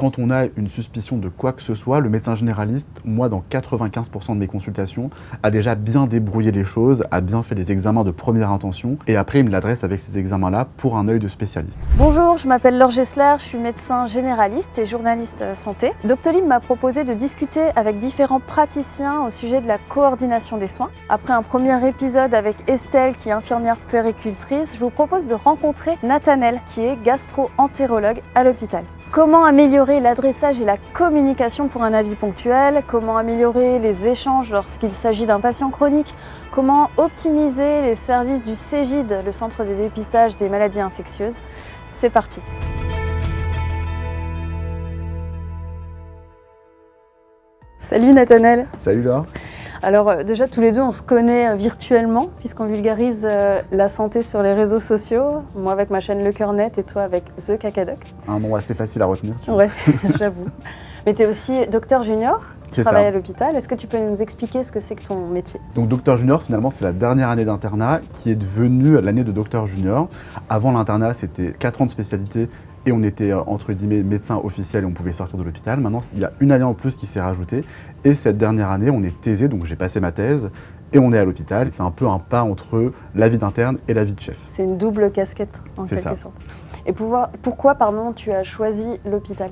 quand on a une suspicion de quoi que ce soit, le médecin généraliste, moi dans 95% de mes consultations, a déjà bien débrouillé les choses, a bien fait des examens de première intention et après il me l'adresse avec ces examens-là pour un œil de spécialiste. Bonjour, je m'appelle Laure Gessler, je suis médecin généraliste et journaliste santé. Doctolib m'a proposé de discuter avec différents praticiens au sujet de la coordination des soins. Après un premier épisode avec Estelle qui est infirmière puéricultrice, je vous propose de rencontrer Nathanelle qui est gastro-entérologue à l'hôpital. Comment améliorer l'adressage et la communication pour un avis ponctuel? Comment améliorer les échanges lorsqu'il s'agit d'un patient chronique? Comment optimiser les services du CEGID, le centre de dépistage des maladies infectieuses? C'est parti! Salut Nathanelle! Salut Laure! Alors déjà tous les deux on se connaît virtuellement puisqu'on vulgarise la santé sur les réseaux sociaux, moi avec ma chaîne Le Cœur Net et toi avec The Cacadoc. Un nom assez facile à retenir. Ouais, j'avoue. Mais tu es aussi docteur junior, tu travailles à l'hôpital. Est-ce que tu peux nous expliquer ce que c'est que ton métier? Donc docteur junior, finalement, c'est la dernière année d'internat qui est devenue l'année de docteur junior. Avant l'internat, c'était 4 ans de spécialité et on était, entre guillemets, médecin officiel et on pouvait sortir de l'hôpital. Maintenant, il y a une année en plus qui s'est rajoutée. Et cette dernière année, on est thésé, donc j'ai passé ma thèse et on est à l'hôpital. C'est un peu un pas entre la vie d'interne et la vie de chef. C'est une double casquette, en quelque sorte. Et pourquoi tu as choisi l'hôpital?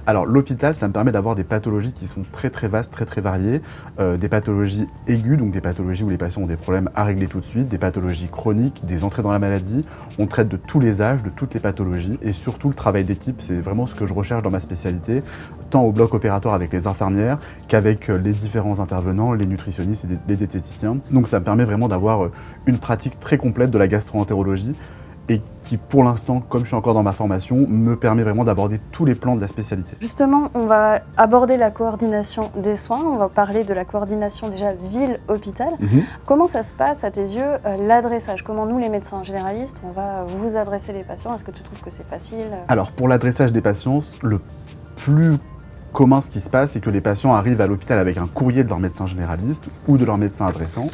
Alors l'hôpital, ça me permet d'avoir des pathologies qui sont très vastes, très variées. Des pathologies aiguës, donc des pathologies où les patients ont des problèmes à régler tout de suite, des pathologies chroniques, des entrées dans la maladie. On traite de tous les âges, de toutes les pathologies et surtout le travail d'équipe, c'est vraiment ce que je recherche dans ma spécialité, tant au bloc opératoire avec les infirmières qu'avec les différents intervenants, les nutritionnistes et les diététiciens. Donc ça me permet vraiment d'avoir une pratique très complète de la gastro-entérologie et qui, pour l'instant, comme je suis encore dans ma formation, me permet vraiment d'aborder tous les plans de la spécialité. Justement, on va aborder la coordination des soins, on va parler de la coordination déjà ville-hôpital. Comment ça se passe à tes yeux, l'adressage? Comment nous, les médecins généralistes, on va vous adresser les patients? Est-ce que tu trouves que c'est facile? Alors, pour l'adressage des patients, le plus commun, ce qui se passe, c'est que les patients arrivent à l'hôpital avec un courrier de leur médecin généraliste ou de leur médecin adressant.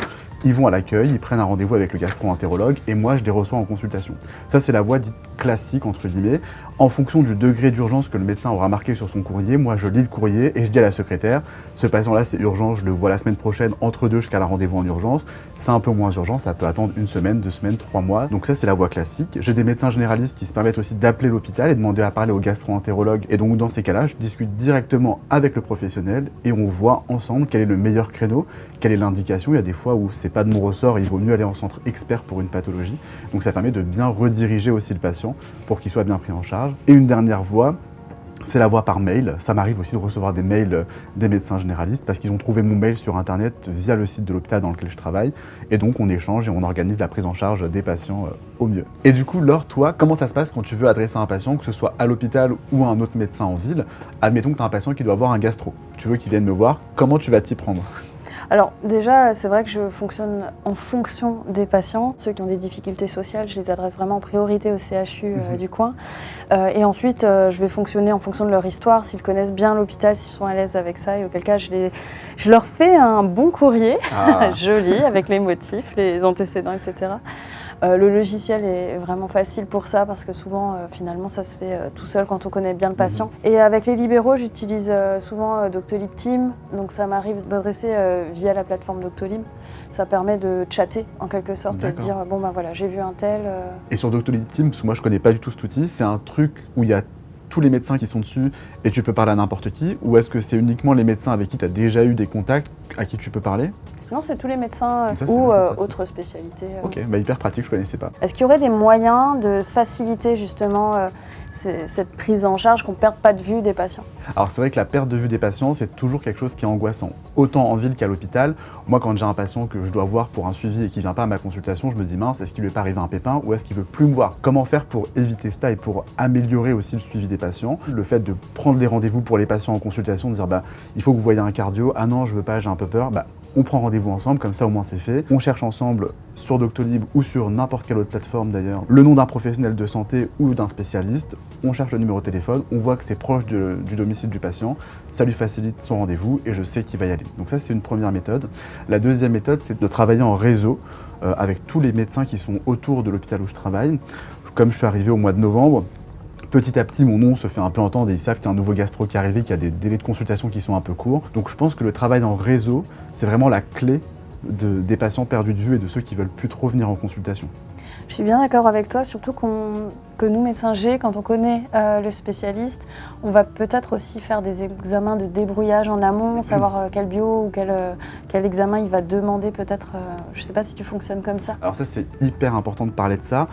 Ils vont à l'accueil, ils prennent un rendez-vous avec le gastro-entérologue et moi je les reçois en consultation. Ça c'est la voie dite classique entre guillemets. En fonction du degré d'urgence que le médecin aura marqué sur son courrier, moi je lis le courrier et je dis à la secrétaire, ce patient-là c'est urgent, je le vois la semaine prochaine, entre deux jusqu'à la rendez-vous en urgence. C'est un peu moins urgent, ça peut attendre 1 semaine, 2 semaines, 3 mois. Donc ça c'est la voie classique. J'ai des médecins généralistes qui se permettent aussi d'appeler l'hôpital et demander à parler au gastro-entérologue. Et donc dans ces cas-là, je discute directement avec le professionnel et on voit ensemble quel est le meilleur créneau, quelle est l'indication. Il y a des fois où c'est pas de mon ressort, il vaut mieux aller en centre expert pour une pathologie. Donc ça permet de bien rediriger aussi le patient pour qu'il soit bien pris en charge. Et une dernière voie, c'est la voie par mail. Ça m'arrive aussi de recevoir des mails des médecins généralistes parce qu'ils ont trouvé mon mail sur internet via le site de l'hôpital dans lequel je travaille. Et donc on échange et on organise la prise en charge des patients au mieux. Et du coup, Laure, toi, comment ça se passe quand tu veux adresser un patient, que ce soit à l'hôpital ou à un autre médecin en ville? Admettons que tu as un patient qui doit avoir un gastro. Tu veux qu'il vienne me voir, comment tu vas t'y prendre? Alors déjà, c'est vrai que je fonctionne en fonction des patients. Ceux qui ont des difficultés sociales, je les adresse vraiment en priorité au CHU du coin. Et ensuite, je vais fonctionner en fonction de leur histoire, s'ils connaissent bien l'hôpital, s'ils sont à l'aise avec ça. Et auquel cas, je leur fais un bon courrier, joli, avec les motifs, les antécédents, etc. Le logiciel est vraiment facile pour ça parce que souvent, finalement, ça se fait tout seul quand on connaît bien le patient. Et avec les libéraux, j'utilise souvent Doctolib Team. Donc ça m'arrive d'adresser via la plateforme Doctolib. Ça permet de chatter en quelque sorte et de dire bon ben voilà, j'ai vu un tel. Et sur Doctolib Team, parce que moi je connais pas du tout cet outil, c'est un truc où il y a tous les médecins qui sont dessus et tu peux parler à n'importe qui, ou est-ce que c'est uniquement les médecins avec qui tu as déjà eu des contacts à qui tu peux parler? Non, c'est tous les médecins ou autres spécialités. Ok, bah hyper pratique, je connaissais pas. Est-ce qu'il y aurait des moyens de faciliter justement cette prise en charge, qu'on ne perde pas de vue des patients? Alors c'est vrai que la perte de vue des patients, c'est toujours quelque chose qui est angoissant. Autant en ville qu'à l'hôpital. Moi, quand j'ai un patient que je dois voir pour un suivi et qui ne vient pas à ma consultation, je me dis mince, est-ce qu'il lui est pas arrivé un pépin ou est-ce qu'il veut plus me voir? Comment faire pour éviter ça et pour améliorer aussi le suivi des patients? Le fait de prendre des rendez-vous pour les patients en consultation, de dire bah il faut que vous voyez un cardio, ah non je veux pas, j'ai un peu peur, bah on prend rendez-vous ensemble, comme ça au moins c'est fait. On cherche ensemble sur Doctolib ou sur n'importe quelle autre plateforme d'ailleurs le nom d'un professionnel de santé ou d'un spécialiste, on cherche le numéro de téléphone, on voit que c'est proche du domicile du patient, ça lui facilite son rendez-vous et je sais qu'il va y aller. Donc ça c'est une première méthode. La deuxième méthode c'est de travailler en réseau avec tous les médecins qui sont autour de l'hôpital où je travaille. Comme je suis arrivé au mois de novembre, Petit à petit, mon nom se fait un peu entendre et ils savent qu'il y a un nouveau gastro qui est arrivé, qu'il y a des délais de consultation qui sont un peu courts. Donc je pense que le travail en réseau, c'est vraiment la clé des patients perdus de vue et de ceux qui veulent plus trop venir en consultation. Je suis bien d'accord avec toi, surtout que nous, médecins G, quand on connaît le spécialiste, on va peut-être aussi faire des examens de débrouillage en amont, savoir quel bio ou quel examen il va demander peut-être. Je ne sais pas si tu fonctionnes comme ça. Alors ça, c'est hyper important de parler de ça.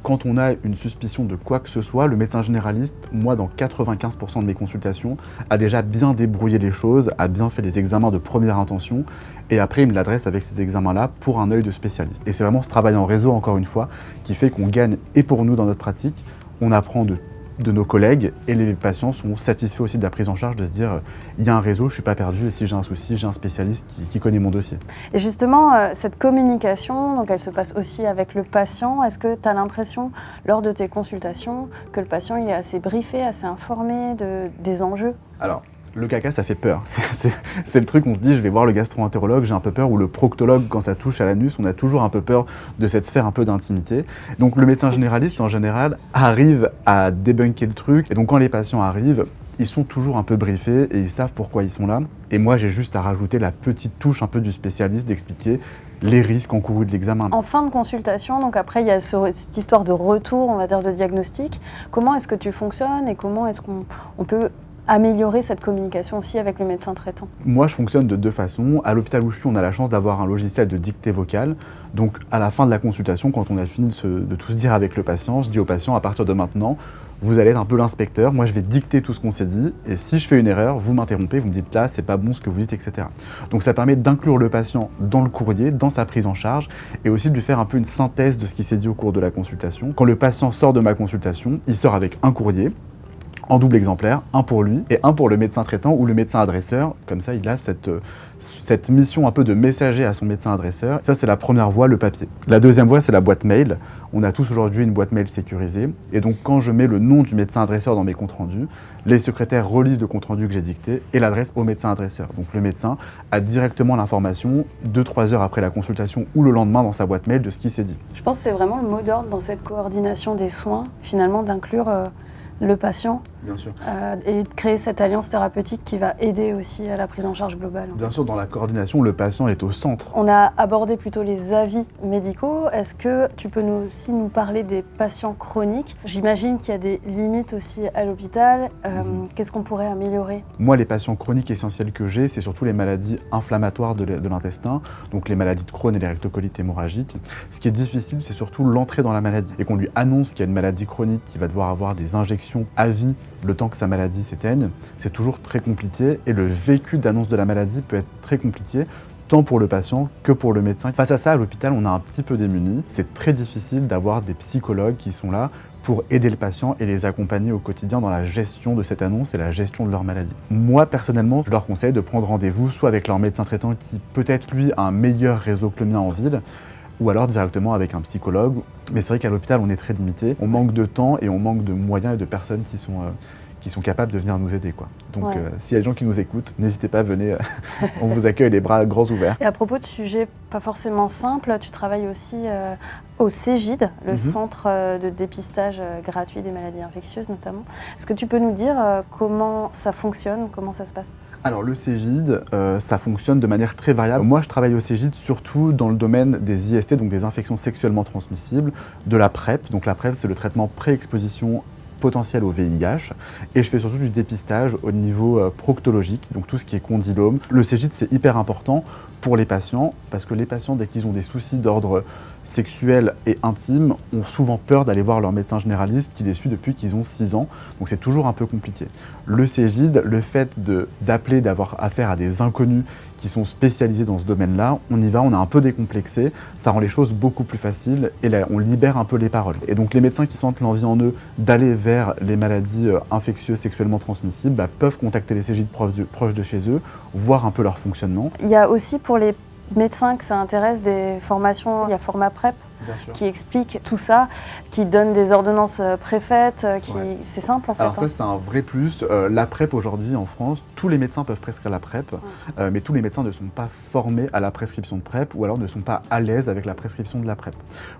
Quand on a une suspicion de quoi que ce soit, le médecin généraliste, moi, dans 95% de mes consultations, a déjà bien débrouillé les choses, a bien fait les examens de première intention, et après, il me l'adresse avec ces examens-là pour un œil de spécialiste. Et c'est vraiment ce travail en réseau, encore une fois, qui fait qu'on gagne, et pour nous dans notre pratique, on apprend de nos collègues, et les patients sont satisfaits aussi de la prise en charge, de se dire il y a un réseau, je ne suis pas perdu, et si j'ai un souci, j'ai un spécialiste qui connaît mon dossier. Et justement, cette communication, donc elle se passe aussi avec le patient. Est-ce que tu as l'impression, lors de tes consultations, que le patient il est assez briefé, assez informé des enjeux? Alors, le caca, ça fait peur. C'est le truc, on se dit, je vais voir le gastro-entérologue, j'ai un peu peur, ou le proctologue, quand ça touche à l'anus, on a toujours un peu peur de cette sphère un peu d'intimité. Donc le médecin généraliste, en général, arrive à débunker le truc. Et donc quand les patients arrivent, ils sont toujours un peu briefés et ils savent pourquoi ils sont là. Et moi, j'ai juste à rajouter la petite touche un peu du spécialiste, d'expliquer les risques encourus de l'examen. En fin de consultation, donc après il y a cette histoire de retour, on va dire de diagnostic. Comment est-ce que tu fonctionnes et comment est-ce qu'on peut améliorer cette communication aussi avec le médecin traitant? Moi, je fonctionne de deux façons. À l'hôpital où je suis, on a la chance d'avoir un logiciel de dictée vocale. Donc, à la fin de la consultation, quand on a fini de tout se dire avec le patient, je dis au patient, à partir de maintenant, vous allez être un peu l'inspecteur. Moi, je vais dicter tout ce qu'on s'est dit. Et si je fais une erreur, vous m'interrompez, vous me dites là, c'est pas bon ce que vous dites, etc. Donc, ça permet d'inclure le patient dans le courrier, dans sa prise en charge, et aussi de lui faire un peu une synthèse de ce qui s'est dit au cours de la consultation. Quand le patient sort de ma consultation, il sort avec un courrier, en double exemplaire, un pour lui et un pour le médecin traitant ou le médecin adresseur. Comme ça, il a cette mission un peu de messager à son médecin adresseur. Ça, c'est la première voie, le papier. La deuxième voie, c'est la boîte mail. On a tous aujourd'hui une boîte mail sécurisée. Et donc, quand je mets le nom du médecin adresseur dans mes comptes rendus, les secrétaires relisent le compte rendu que j'ai dicté et l'adresse au médecin adresseur. Donc, le médecin a directement l'information 2-3 heures après la consultation ou le lendemain dans sa boîte mail de ce qui s'est dit. Je pense que c'est vraiment le mot d'ordre dans cette coordination des soins, finalement, d'inclure le patient. Bien sûr. Et de créer cette alliance thérapeutique qui va aider aussi à la prise en charge globale. Bien sûr, dans la coordination, le patient est au centre. On a abordé plutôt les avis médicaux. Est-ce que tu peux aussi nous parler des patients chroniques? J'imagine qu'il y a des limites aussi à l'hôpital. Qu'est-ce qu'on pourrait améliorer? Moi, les patients chroniques essentiels que j'ai, c'est surtout les maladies inflammatoires de l'intestin, donc les maladies de Crohn et les rectocolites hémorragiques. Ce qui est difficile, c'est surtout l'entrée dans la maladie. Et qu'on lui annonce qu'il y a une maladie chronique, qu'il va devoir avoir des injections à vie le temps que sa maladie s'éteigne, c'est toujours très compliqué et le vécu d'annonce de la maladie peut être très compliqué, tant pour le patient que pour le médecin. Face à ça, à l'hôpital, on est un petit peu démunis. C'est très difficile d'avoir des psychologues qui sont là pour aider le patient et les accompagner au quotidien dans la gestion de cette annonce et la gestion de leur maladie. Moi, personnellement, je leur conseille de prendre rendez-vous soit avec leur médecin traitant qui peut-être lui a un meilleur réseau que le mien en ville, ou alors directement avec un psychologue. Mais c'est vrai qu'à l'hôpital, on est très limité. On manque de temps et on manque de moyens et de personnes qui sont capables de venir nous aider, quoi. Donc, ouais. S'il y a des gens qui nous écoutent, n'hésitez pas, venez, on vous accueille les bras grands ouverts. Et à propos de sujets pas forcément simples, tu travailles aussi au CEGID, le centre de dépistage gratuit des maladies infectieuses notamment. Est-ce que tu peux nous dire comment ça fonctionne, comment ça se passe? Alors le CEGID, ça fonctionne de manière très variable. Moi, je travaille au CEGID surtout dans le domaine des IST, donc des infections sexuellement transmissibles, de la PrEP. Donc la PrEP, c'est le traitement pré-exposition potentiel au VIH, et je fais surtout du dépistage au niveau proctologique, donc tout ce qui est condylome. Le CEGID, c'est hyper important pour les patients, parce que les patients, dès qu'ils ont des soucis d'ordre sexuel et intime, ont souvent peur d'aller voir leur médecin généraliste qui les suit depuis qu'ils ont 6 ans, donc c'est toujours un peu compliqué. Le CEGID, le fait d'appeler, d'avoir affaire à des inconnus qui sont spécialisés dans ce domaine-là, on y va, on est un peu décomplexé, ça rend les choses beaucoup plus faciles et là, on libère un peu les paroles. Et donc les médecins qui sentent l'envie en eux d'aller vers les maladies infectieuses sexuellement transmissibles peuvent contacter les CEGID proches de chez eux, voir un peu leur fonctionnement. Il y a aussi pour les médecins que ça intéresse des formations, il y a format PrEP Bien sûr. qui explique tout ça, qui donne des ordonnances préfaites, Ouais. c'est simple en fait. Alors ça, c'est un vrai plus. La PrEP aujourd'hui en France, tous les médecins peuvent prescrire la PrEP, mais tous les médecins ne sont pas formés à la prescription de PrEP ou alors ne sont pas à l'aise avec la prescription de la PrEP.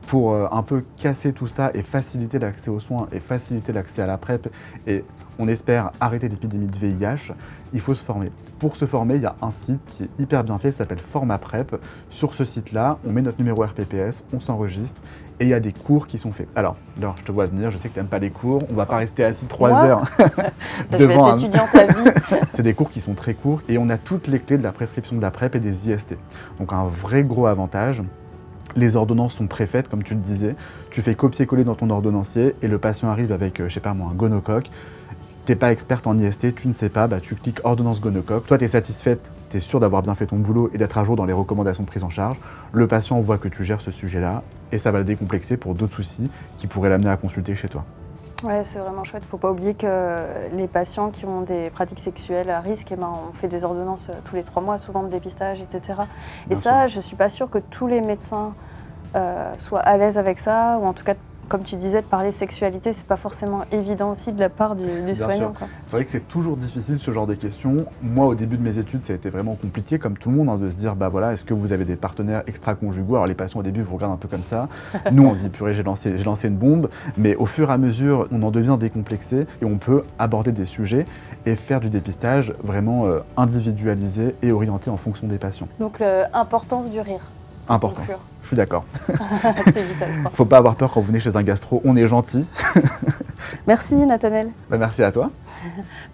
Pour un peu casser tout ça et faciliter l'accès aux soins et faciliter l'accès à la PrEP et on espère arrêter l'épidémie de VIH, il faut se former. Pour se former, il y a un site qui est hyper bien fait, ça s'appelle FormaPrep. Sur ce site-là, on met notre numéro RPPS, on s'enregistre et il y a des cours qui sont faits. Alors, Laure, je te vois venir, je sais que tu n'aimes pas les cours, on ne va pas rester assis 3 Moi heures Je vais être étudiante à vie. C'est des cours qui sont très courts et on a toutes les clés de la prescription de la PrEP et des IST. Donc un vrai gros avantage. Les ordonnances sont préfaites, comme tu le disais. Tu fais copier-coller dans ton ordonnancier et le patient arrive avec, je sais pas moi, un gonocoque. T'es pas experte en IST, tu ne sais pas, tu cliques ordonnance gonocoque. Toi, tu es satisfaite, tu es sûre d'avoir bien fait ton boulot et d'être à jour dans les recommandations de prise en charge. Le patient voit que tu gères ce sujet-là et ça va le décomplexer pour d'autres soucis qui pourraient l'amener à consulter chez toi. Ouais, c'est vraiment chouette. Faut pas oublier que les patients qui ont des pratiques sexuelles à risque, on fait des ordonnances tous les 3 mois, souvent de dépistage, etc. Et Bien ça, sûr. je suis pas sûre que tous les médecins soient à l'aise avec ça, ou en tout cas, comme tu disais, de parler sexualité, c'est pas forcément évident aussi de la part du Bien soignant, sûr. quoi. C'est vrai que c'est toujours difficile ce genre de questions. Moi, au début de mes études, ça a été vraiment compliqué, comme tout le monde, de se dire, voilà, est-ce que vous avez des partenaires extra-conjugaux? Alors les patients au début vous regardent un peu comme ça. Nous, on se dit, purée, j'ai lancé une bombe. Mais au fur et à mesure, on en devient décomplexé et on peut aborder des sujets et faire du dépistage vraiment individualisé et orienté en fonction des patients. Donc, l'importance du rire. pour Importance. conclure. Je suis d'accord. C'est vital, je crois. Faut pas avoir peur quand vous venez chez un gastro, on est gentil. Merci, Nathanaël. Merci à toi.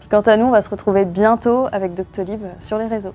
Puis quant à nous, on va se retrouver bientôt avec Doctolib sur les réseaux.